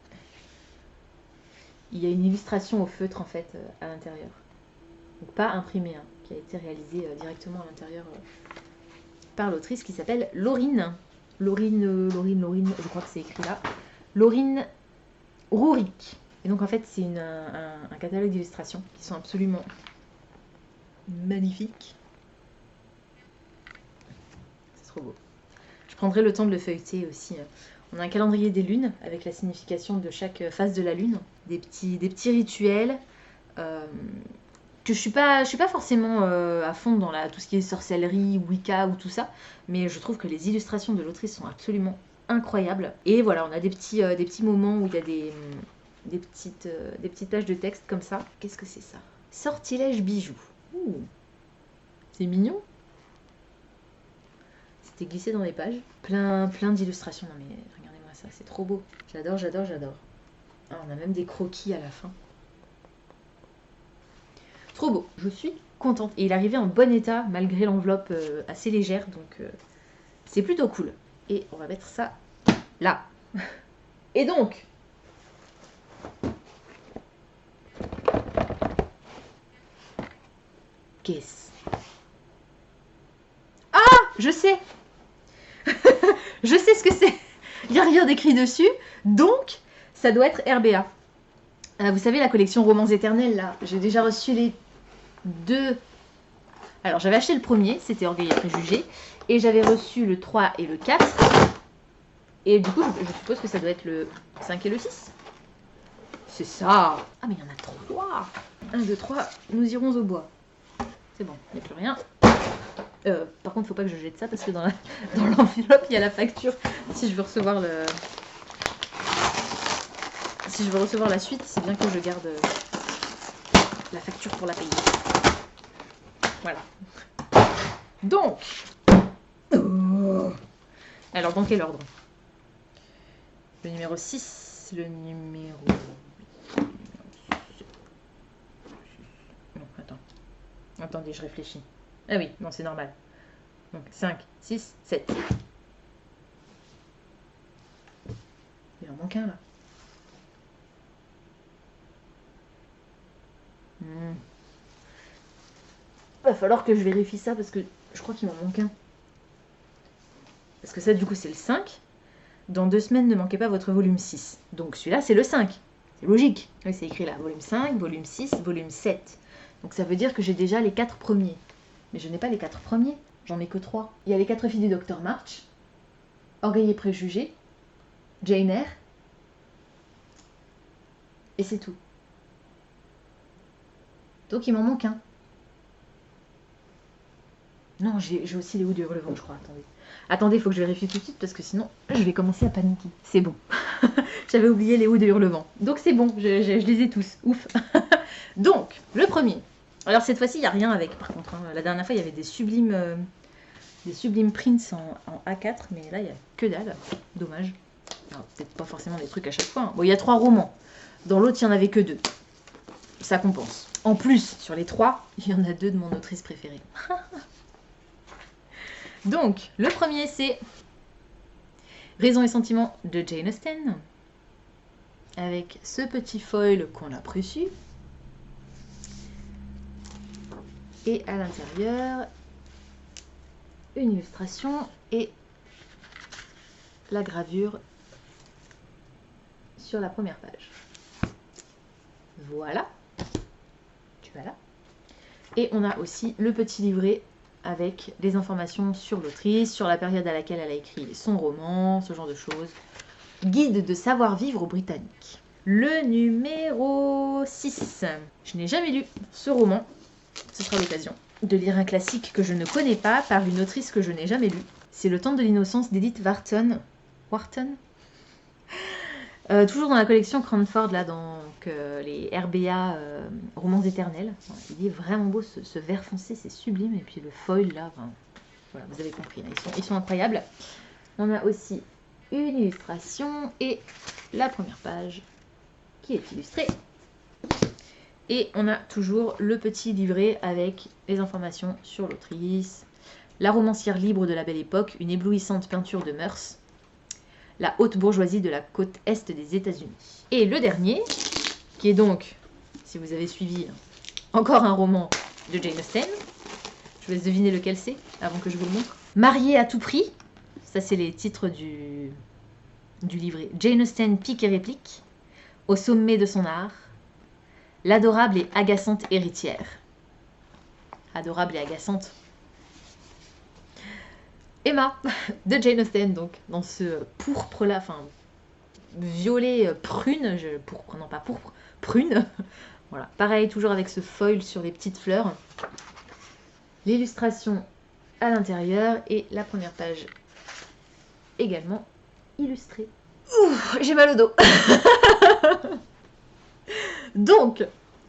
Il y a une illustration au feutre en fait à l'intérieur. Donc pas imprimée, hein, qui a été réalisée directement à l'intérieur par l'autrice qui s'appelle Laurine. Laurine, je crois que c'est écrit là. Laurine Rouric. Et donc en fait c'est un catalogue d'illustrations qui sont absolument magnifiques. C'est trop beau. Je prendrai le temps de le feuilleter aussi. On a un calendrier des lunes avec la signification de chaque phase de la lune. Des petits rituels. Que je suis pas forcément à fond dans tout ce qui est sorcellerie, Wicca ou tout ça, mais je trouve que les illustrations de l'autrice sont absolument incroyables. Et voilà, on a des petits moments où il y a des petites pages de texte comme ça. Qu'est-ce que c'est ça? Sortilège bijoux. Ouh, c'est mignon. C'était glissé dans les pages. Plein d'illustrations. Non mais regardez-moi ça, c'est trop beau. J'adore. Ah, on a même des croquis à la fin. Trop beau, je suis contente. Et il arrivait en bon état malgré l'enveloppe assez légère, donc c'est plutôt cool. Et on va mettre ça là. Et donc, qu'est-ce? Ah, je sais. Je sais ce que c'est. Il n'y a rien d'écrit dessus, donc ça doit être RBA. Vous savez la collection Romans éternels là, j'ai déjà reçu les 2. Alors j'avais acheté le premier, c'était Orgueil et Préjugés, et j'avais reçu le 3 et le 4. Et du coup je suppose que ça doit être le 5 et le 6. C'est ça. Ah mais il y en a 3. 1, 2, 3, nous irons au bois. C'est bon, il n'y a plus rien. Par contre faut pas que je jette ça parce que dans l'enveloppe il y a la facture. Si je veux recevoir la suite, c'est bien que je garde la facture pour la payer. Voilà. Donc, alors dans quel ordre? Le numéro 6, le numéro... Non, attends. Attendez, je réfléchis. Ah oui, non, c'est normal. Donc 5, 6, 7. Il en manque un là. Va falloir que je vérifie ça parce que je crois qu'il m'en manque un. Parce que ça, du coup, c'est le 5. Dans 2 semaines, ne manquez pas votre volume 6. Donc celui-là, c'est le 5. C'est logique. Oui, c'est écrit là. Volume 5, volume 6, volume 7. Donc ça veut dire que j'ai déjà les 4 premiers. Mais je n'ai pas les 4 premiers. J'en ai que 3. Il y a les 4 filles du Dr March, Orgueil et Préjugés, Jane Eyre. Et c'est tout. Donc il m'en manque un. Non, j'ai aussi les Houes de Hurlevent, je crois. Attendez, il faut que je vérifie tout de suite parce que sinon, je vais commencer à paniquer. C'est bon. J'avais oublié les Houes de Hurlevent. Donc c'est bon, je les ai tous. Ouf. Donc, le premier. Alors cette fois-ci, il n'y a rien avec, par contre. Hein. La dernière fois, il y avait des sublimes prints en A4, mais là, il n'y a que dalle. Dommage. Alors, peut-être pas forcément des trucs à chaque fois. Hein. Bon, il y a 3 romans. Dans l'autre, il n'y en avait que 2. Ça compense. En plus, sur les 3, il y en a 2 de mon autrice préférée. Donc, le premier, c'est Raison et Sentiment de Jane Austen, avec ce petit foil qu'on apprécie. Et à l'intérieur, une illustration et la gravure sur la première page. Voilà. Tu vas là. Et on a aussi le petit livret avec des informations sur l'autrice, sur la période à laquelle elle a écrit son roman, ce genre de choses. Guide de savoir-vivre britannique. Le numéro 6. Je n'ai jamais lu ce roman. Ce sera l'occasion. de lire un classique que je ne connais pas par une autrice que je n'ai jamais lue. C'est Le Temple de l'innocence d'Edith Wharton. Toujours dans la collection Cranford, là, donc les RBA Romans éternels. Enfin, il est vraiment beau, ce vert foncé, c'est sublime. Et puis le foil, là, enfin, voilà, vous avez compris, là, ils sont incroyables. On a aussi une illustration et la première page qui est illustrée. Et on a toujours le petit livret avec les informations sur l'autrice, la romancière libre de la Belle Époque, une éblouissante peinture de mœurs, la haute bourgeoisie de la côte est des États-Unis. Et le dernier, qui est donc, si vous avez suivi, encore un roman de Jane Austen. Je vous laisse deviner lequel c'est avant que je vous le montre. Mariée à tout prix, ça c'est les titres du livret. Jane Austen pique et réplique, au sommet de son art, l'adorable et agaçante héritière. Adorable et agaçante. Emma, de Jane Austen, donc, dans ce pourpre là, enfin, violet prune, pourpre, non pas pourpre, prune. Voilà, pareil, toujours avec ce foil sur les petites fleurs. L'illustration à l'intérieur et la première page également illustrée. Ouh, j'ai mal au dos. Donc,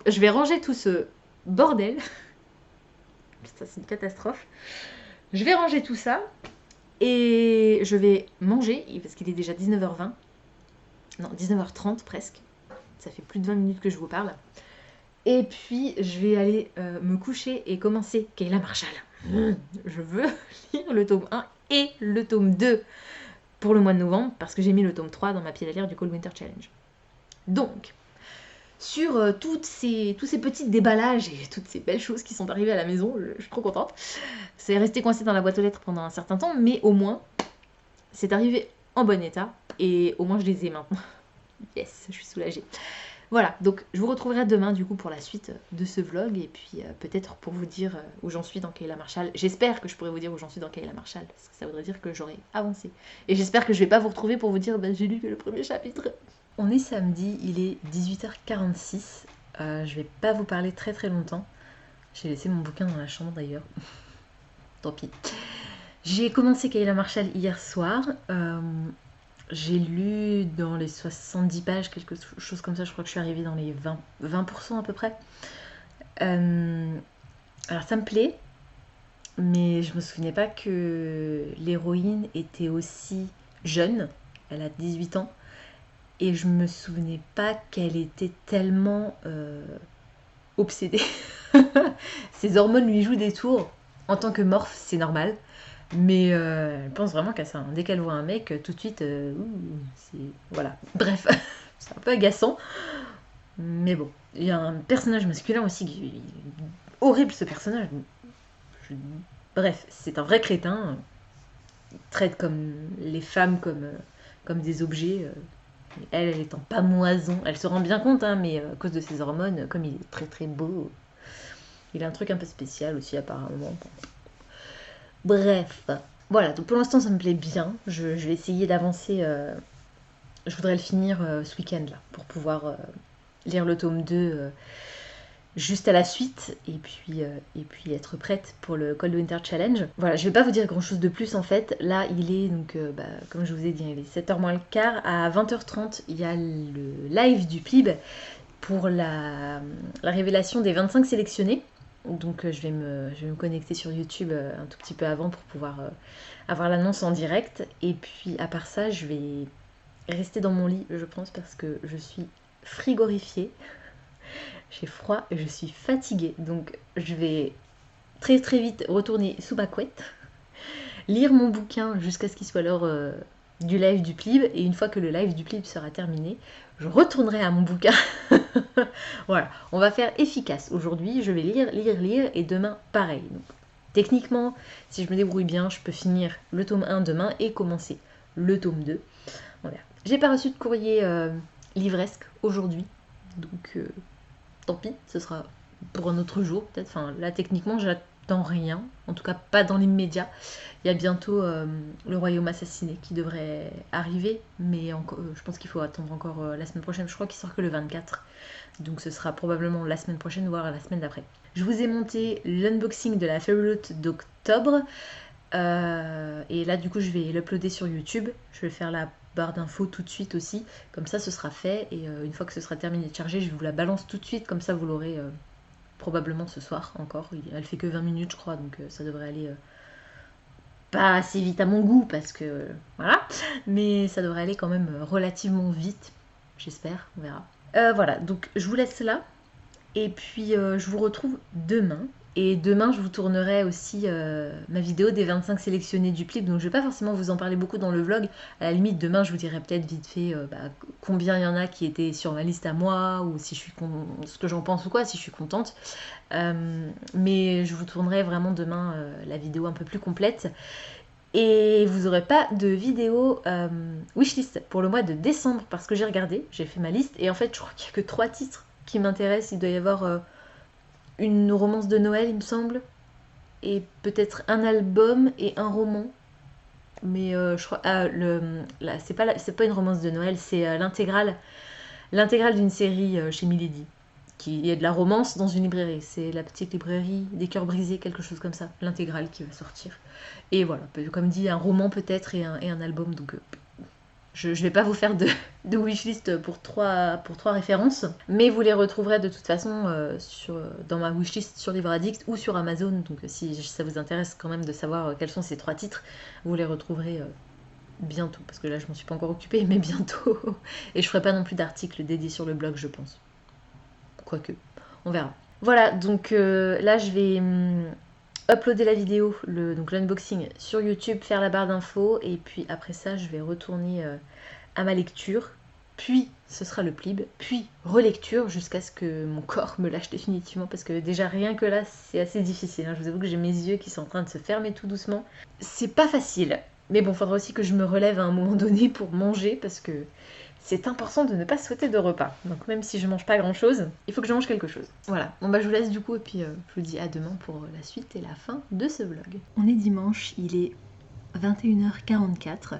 je vais ranger tout ce bordel. Ça, c'est une catastrophe. Je vais ranger tout ça et je vais manger, parce qu'il est déjà 19h20. Non, 19h30 presque. Ça fait plus de 20 minutes que je vous parle. Et puis, je vais aller me coucher et commencer Kayla Marshall. Je veux lire le tome 1 et le tome 2 pour le mois de novembre, parce que j'ai mis le tome 3 dans ma pile à lire du Cold Winter Challenge. Donc, sur tous ces petits déballages et toutes ces belles choses qui sont arrivées à la maison, je suis trop contente. C'est resté coincé dans la boîte aux lettres pendant un certain temps, mais au moins, c'est arrivé en bon état, et au moins je les ai maintenant. Yes, je suis soulagée. Voilà, donc je vous retrouverai demain du coup pour la suite de ce vlog, et puis peut-être pour vous dire où j'en suis dans Kayla Marshall. J'espère que je pourrai vous dire où j'en suis dans Kayla Marshall, parce que ça voudrait dire que j'aurai avancé. Et j'espère que je vais pas vous retrouver pour vous dire bah, j'ai lu que le premier chapitre. On est samedi, il est 18h46. Je vais pas vous parler très très longtemps. J'ai laissé mon bouquin dans la chambre d'ailleurs. Tant pis. J'ai commencé Kayla Marshall hier soir. J'ai lu dans les 70 pages, quelque chose comme ça. Je crois que je suis arrivée dans les 20% à peu près. Alors ça me plaît, mais je me souvenais pas que l'héroïne était aussi jeune. Elle a 18 ans. Et je me souvenais pas qu'elle était tellement obsédée. Ses hormones lui jouent des tours. En tant que morphe, c'est normal. Mais elle pense vraiment qu'à ça. Hein. Dès qu'elle voit un mec, tout de suite, c'est... Voilà. Bref, c'est un peu agaçant. Mais bon, il y a un personnage masculin aussi qui est horrible, ce personnage. Bref, c'est un vrai crétin. Il traite comme les femmes comme des objets. Elle est en pamoison. Elle se rend bien compte, hein, mais à cause de ses hormones, comme il est très très beau, il a un truc un peu spécial aussi apparemment. Bref, voilà, donc pour l'instant ça me plaît bien. Je vais essayer d'avancer. Je voudrais le finir ce week-end là, pour pouvoir lire le tome 2 juste à la suite, et puis être prête pour le Cold Winter Challenge. Voilà, je vais pas vous dire grand chose de plus en fait. Là il est donc, comme je vous ai dit, il est 7h moins le quart. À 20h30 il y a le live du Plib pour la révélation des 25 sélectionnés. Donc je vais me connecter sur YouTube un tout petit peu avant pour pouvoir avoir l'annonce en direct. Et puis à part ça, je vais rester dans mon lit, je pense, parce que je suis frigorifiée. J'ai froid et je suis fatiguée. Donc je vais très très vite retourner sous ma couette, lire mon bouquin jusqu'à ce qu'il soit l'heure du live du Plib. Et une fois que le live du Plib sera terminé, je retournerai à mon bouquin. Voilà, on va faire efficace. Aujourd'hui, je vais lire, et demain, pareil. Donc, techniquement, si je me débrouille bien, je peux finir le tome 1 demain et commencer le tome 2. Voilà. J'ai pas reçu de courrier livresque aujourd'hui, donc tant pis, ce sera pour un autre jour peut-être. Enfin, là, techniquement, dans rien, en tout cas pas dans l'immédiat. Il y a bientôt le Royaume assassiné qui devrait arriver, mais je pense qu'il faut attendre encore la semaine prochaine. Je crois qu'il sort que le 24, donc ce sera probablement la semaine prochaine, voire la semaine d'après. Je vous ai monté l'unboxing de la Fairyloot d'octobre, et là du coup je vais l'uploader sur YouTube. Je vais faire la barre d'infos tout de suite aussi, comme ça ce sera fait, et une fois que ce sera terminé de charger, je vous la balance tout de suite, comme ça vous l'aurez probablement ce soir encore. Elle fait que 20 minutes je crois, donc ça devrait aller pas assez vite à mon goût parce que voilà, mais ça devrait aller quand même relativement vite, j'espère, on verra. Voilà, donc je vous laisse là et puis je vous retrouve demain. Et demain, je vous tournerai aussi ma vidéo des 25 sélectionnés du Plib. Donc je vais pas forcément vous en parler beaucoup dans le vlog. À la limite, demain, je vous dirai peut-être vite fait combien il y en a qui étaient sur ma liste à moi, ou si je suis ce que j'en pense ou quoi, si je suis contente. Mais je vous tournerai vraiment demain la vidéo un peu plus complète. Et vous n'aurez pas de vidéo wishlist pour le mois de décembre parce que j'ai regardé, j'ai fait ma liste et en fait je crois qu'il n'y a que 3 titres qui m'intéressent. Il doit y avoir une romance de Noël il me semble, et peut-être un album et un roman. Mais je crois c'est pas une romance de Noël, c'est l'intégrale d'une série chez Milady. Il y a de la romance dans une librairie, c'est la petite librairie des cœurs brisés, quelque chose comme ça, l'intégrale qui va sortir. Et voilà, comme dit, un roman peut-être et un album, donc je vais pas vous faire de wishlist pour trois références, mais vous les retrouverez de toute façon dans ma wishlist sur Livre Addict ou sur Amazon, donc si ça vous intéresse quand même de savoir quels sont ces 3 titres, vous les retrouverez bientôt, parce que là je m'en suis pas encore occupée, mais bientôt. Et je ferai pas non plus d'article dédié sur le blog, je pense. Quoique, on verra. Voilà, donc là je vais uploader la vidéo, donc l'unboxing sur YouTube, faire la barre d'infos, et puis après ça je vais retourner à ma lecture, puis ce sera le Plib, puis relecture jusqu'à ce que mon corps me lâche définitivement, parce que déjà rien que là c'est assez difficile, hein. Je vous avoue que j'ai mes yeux qui sont en train de se fermer tout doucement. C'est pas facile, mais bon, faudra aussi que je me relève à un moment donné pour manger, parce que c'est important de ne pas sauter de repas. Donc même si je mange pas grand chose, il faut que je mange quelque chose. Voilà, bon bah je vous laisse du coup, et puis je vous dis à demain pour la suite et la fin de ce vlog. On est dimanche, il est 21h44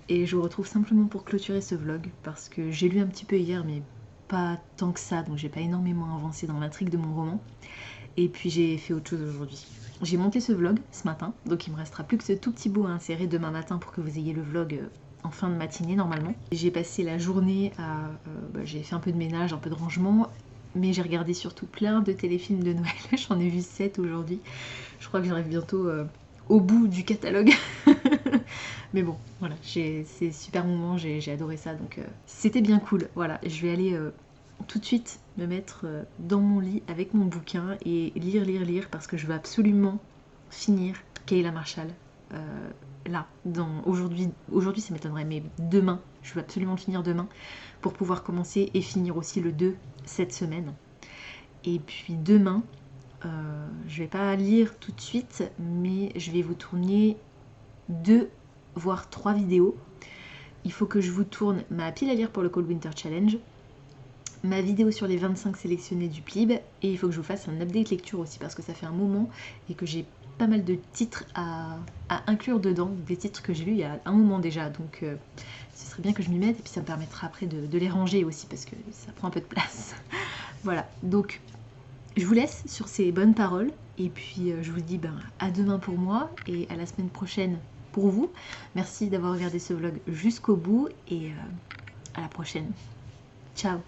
et je vous retrouve simplement pour clôturer ce vlog parce que j'ai lu un petit peu hier mais pas tant que ça, donc j'ai pas énormément avancé dans l'intrigue de mon roman, et puis j'ai fait autre chose aujourd'hui. J'ai monté ce vlog ce matin, donc il me restera plus que ce tout petit bout à insérer demain matin pour que vous ayez le vlog en fin de matinée normalement. J'ai passé la journée à... j'ai fait un peu de ménage, un peu de rangement, mais j'ai regardé surtout plein de téléfilms de Noël. J'en ai vu 7 aujourd'hui. Je crois que j'arrive bientôt au bout du catalogue. Mais bon, voilà, c'est super moment, j'ai adoré ça, donc c'était bien cool. Voilà, je vais aller tout de suite me mettre dans mon lit avec mon bouquin et lire, parce que je veux absolument finir Kayla Marshall. Là, aujourd'hui ça m'étonnerait, mais demain, je veux absolument le finir demain pour pouvoir commencer et finir aussi le 2 cette semaine. Et puis demain, je vais pas lire tout de suite, mais je vais vous tourner 2 voire 3 vidéos. Il faut que je vous tourne ma pile à lire pour le Cold Winter Challenge, ma vidéo sur les 25 sélectionnés du Plib, et il faut que je vous fasse un update lecture aussi parce que ça fait un moment et que j'ai pas mal de titres à inclure dedans, des titres que j'ai lus il y a un moment déjà, donc ce serait bien que je m'y mette, et puis ça me permettra après de les ranger aussi parce que ça prend un peu de place. Voilà, donc je vous laisse sur ces bonnes paroles, et puis je vous dis à demain pour moi et à la semaine prochaine pour vous. Merci d'avoir regardé ce vlog jusqu'au bout, et à la prochaine. Ciao.